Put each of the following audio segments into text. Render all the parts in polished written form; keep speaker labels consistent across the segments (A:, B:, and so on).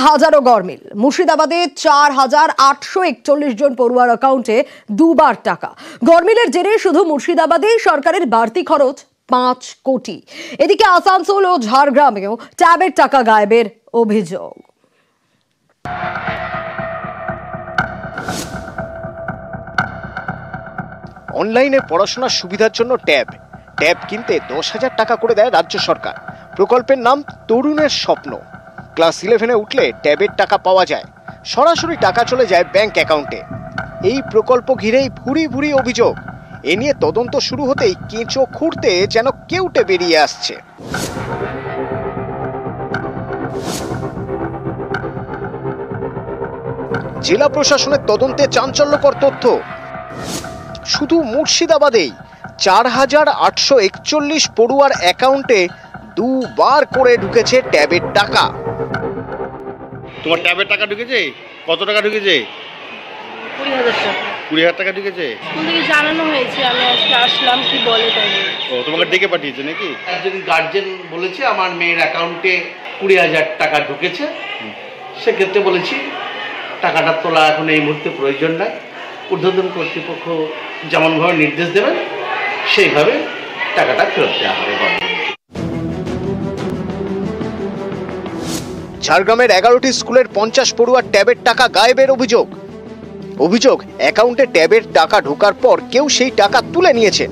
A: হাজারো গরমিল। মুর্শিদাবাদে ৪,৮৪১ জন পড়ুয়ার অ্যাকাউন্টে দুবার টাকা। গরমিলের জেরে শুধু মুর্শিদাবাদেই সরকারের বাড়তি খরচ ৫ কোটি। এদিকে আসানসোল ও ঝাড়গ্রামেও ট্যাবের টাকা গায়েবের অভিযোগ।
B: অনলাইনে পড়াশোনার সুবিধার জন্য ট্যাব কিনতে ১০,০০০ টাকা করে দেয় রাজ্য সরকার। প্রকল্পের নাম তরুণের স্বপ্ন। ক্লাস 11-এ উঠলে ট্যাবের টাকা পাওয়া যায়, সরাসরি টাকা চলে যায় ব্যাংক অ্যাকাউন্টে। এই প্রকল্প ঘিরেই ভুরি ভুরি অভিযোগ। এ নিয়ে তদন্ত শুরু হতেই কেঁচো খুঁড়তে যেন কেউটে বেরিয়ে আসছে। জেলা প্রশাসনের তদন্তে চাঞ্চল্যকর তথ্য। শুধু মুর্শিদাবাদেই ৪,৮৪১ পড়ুয়ার অ্যাকাউন্টে দুবার করে ঢুকেছে ট্যাবের টাকা।
C: তোমার ট্যাবের টাকা ঢুকেছে? কত টাকা ঢুকেছে? 20,000 টাকা ঢুকেছে।
D: স্কুল থেকে জানানো হয়েছে, আমি আজকে আসলাম, কি বলে তাই।
C: ও, তোমাকে ডেকে পাঠিয়েছে নাকি?
E: একজন গার্জেন বলেছে আমার মেয়ের অ্যাকাউন্টে 20,000 টাকা ঢুকেছে। সেক্ষেত্রে বলেছি টাকাটা তোলা এখন এই মুহূর্তে প্রয়োজন নাই। ঊর্ধ্বতন কর্তৃপক্ষ যেমনভাবে নির্দেশ দেবেন সেইভাবে টাকাটা ফেরত দেওয়া হবে।
B: ঝাড়গ্রামের 11টি স্কুলের 50 পড়ুয়ার ট্যাবের টাকা গায়েবের অভিযোগ অ্যাকাউন্টে ট্যাবের টাকা ঢোকার পর কেউ সেই টাকা তুলে নিয়েছে।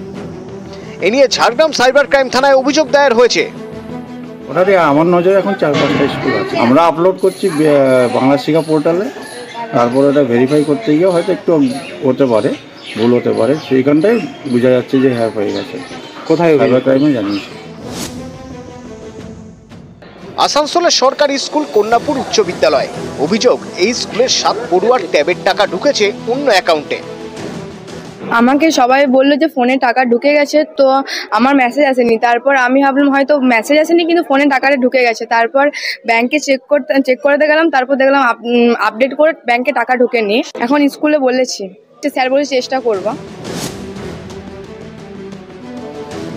B: এ নিয়ে ঝাড়গ্রাম সাইবার ক্রাইম থানায় অভিযোগ দায়ের হয়েছে।
F: ওটাতে আমার নজরে এখন 4-5টা স্কুল আছে। আমরা আপলোড করছি বাংলা শিক্ষা পোর্টালে, তারপর ওটা ভেরিফাই করতে গিয়ে হয়তো একটু হতে পারে, ভুল হতে পারে, সেইখানটায় বোঝা যাচ্ছে যে হ্যাঁ হয়ে গেছে। কোথায় সাইবার ক্রাইমে জানিয়েছি।
B: আসানসোলের সরকারি স্কুল কন্যাপুর উচ্চ বিদ্যালয়। অভিযোগ এই স্কুলের 7 পড়ুয়ার ট্যাবের টাকা ঢুকেছে অন্য অ্যাকাউন্টে।
D: আমাকে সবাই বললো যে ফোনে টাকা ঢুকে গেছে, তো আমার মেসেজ আসেনি। তারপর আমি ভাবলাম হয়তো মেসেজ আসেনি কিন্তু ফোনে টাকাটা ঢুকে গেছে। তারপর ব্যাংকে চেক করতে গেলাম, তারপর দেখলাম আপডেট করে ব্যাংকে টাকা ঢুকেনি। এখন স্কুলে বলেছি, স্যার বলে চেষ্টা করব।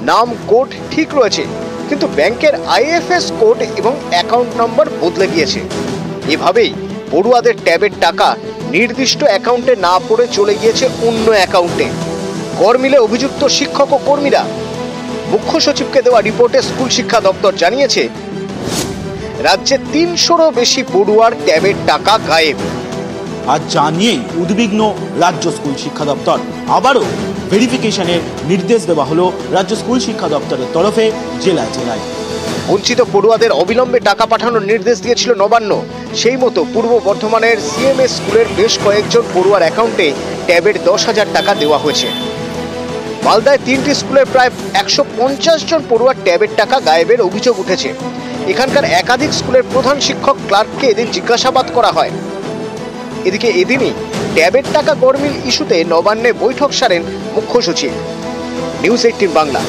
B: নাম কোড ঠিক রয়েছে, কিন্তু ব্যাংকের আইএফএস কোড এবং অ্যাকাউন্ট নম্বর বদলে গিয়েছে। এভাবেই পড়ুয়াদের ট্যাবের টাকা নির্দিষ্ট অ্যাকাউন্টে না পড়ে চলে গিয়েছে অন্য অ্যাকাউন্টে। গরমিলে অভিযুক্ত শিক্ষক ও কর্মীরা। মুখ্য সচিবকে দেওয়া রিপোর্টে স্কুল শিক্ষা দপ্তর জানিয়েছে রাজ্যে ৩০০রও বেশি পড়ুয়ার ট্যাবের টাকা গায়েব।
G: আজ জানিয়েই উদ্বিগ্ন রাজ্য স্কুল শিক্ষা দপ্তর। আবারও ভেরিফিকেশনের নির্দেশ দেওয়া হলো রাজ্য স্কুল শিক্ষা দপ্তরের তরফে জেলায় জেলায়।
B: বঞ্চিত পড়ুয়াদের অবিলম্বে টাকা পাঠানোর নির্দেশ দিয়েছিল নবান্ন। সেই মতো পূর্ব বর্ধমানের সিএমএস স্কুলের বেশ কয়েকজন পড়ুয়ার অ্যাকাউন্টে ট্যাবের 10,000 টাকা দেওয়া হয়েছে। মালদায় 3টি স্কুলের প্রায় 150 জন পড়ুয়ার ট্যাবের টাকা গায়েবের অভিযোগ উঠেছে। এখানকার একাধিক স্কুলের প্রধান শিক্ষক ক্লার্ককে এদিন জিজ্ঞাসাবাদ করা হয়। এদিকে এদিনই ট্যাবের টাকা গরমিল ইস্যুতে নবান্নে বৈঠক সারেন মুখ্য সচিব। নিউজ 18 বাংলা।